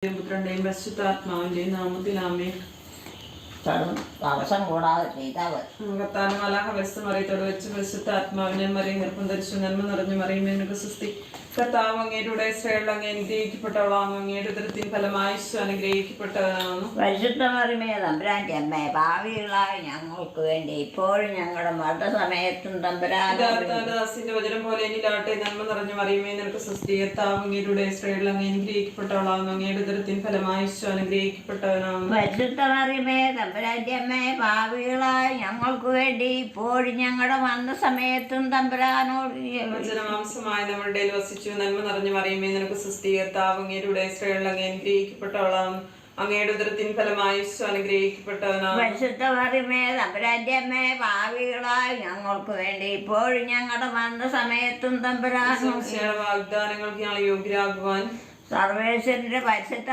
പുത്രന്റെയും പരിശുദ്ധാത്മാവിന്റെയും നാമത്തിൽ ആമേൻ. തടസ്സം കൂടാതെ ചെയ്താൽ മതി. കർത്താവിന്റെ മലാഹ മറിയത്തോട് വെച്ച് പരിശുദ്ധാത്മാവിനെ മറിയം ഗർഭം ധരിച്ചു നന്മ നിറഞ്ഞു മറിയുമേ നിനക്ക് സുസ്തി. കർത്താവ് അങ്ങയുടെ ഇസ്രായേലിൽ അങ്ങ് അനുഗ്രഹിക്കപ്പെട്ടവളാകുന്നു. അങ്ങയുടെ ഉദരത്തിൻ ഫലമായി ഈശോ അനുഗ്രഹിക്കപ്പെട്ടവനാകുന്നു. പരിശുദ്ധ മറിയമേ തമ്പുരാന്റെ അമ്മേ, ഭാവികളായ ഞങ്ങൾക്ക് വേണ്ടി ഇപ്പോഴും ഞങ്ങളുടെ മരണസമയത്തും ദാസിന്റെ വചനം പോലെ എന്നിലാട്ടെ. നന്മ നിറഞ്ഞു മറിയുമേ നിനക്ക് സുസ്തി. കർത്താവ് അങ്ങയുടെ ഇസ്രായേലിൽ അങ്ങ് അനുഗ്രഹിക്കപ്പെട്ടവളാകുന്നു. അങ്ങയുടെ ഉദരത്തിൻ ഫലമായി ഈശോ അനുഗ്രഹിക്കപ്പെട്ടവനാകുന്നു. പരിശുദ്ധ മറിയമേ തമ്പുരാന്റെ അമ്മേ, ഭാവികളായ ഞങ്ങൾക്ക് വേണ്ടി ഇപ്പോഴും ഞങ്ങളുടെ മരണസമയത്തും തമ്പുരാനോട് വചനമാംസമായ നമ്മുടെ വസിച്ചു. നന്മ നിറഞ്ഞു മറിയുമേ നിനക്ക് സുസ്തി. കർത്താവ് അങ്ങയുടെ ഇസ്രായേലിൽ അങ്ങ് അനുഗ്രഹിക്കപ്പെട്ടവളാകുന്നു. അങ്ങയുടെ ഉദരത്തിൻ ഫലമായി ഈശോ അനുഗ്രഹിക്കപ്പെട്ടവനാകുന്നു. പരിശുദ്ധ മറിയമേ തമ്പുരാന്റെ അമ്മേ, ഭാവികളായ ഞങ്ങൾക്ക് വേണ്ടി ഇപ്പോഴും ഞങ്ങളുടെ മരണസമയത്തും തമ്പുരാനോട് വാഗ്ദാനങ്ങൾക്ക് ഞങ്ങൾ യോഗ്യരാകുവാൻ സർവേശ്വരന്റെ പരിശുദ്ധ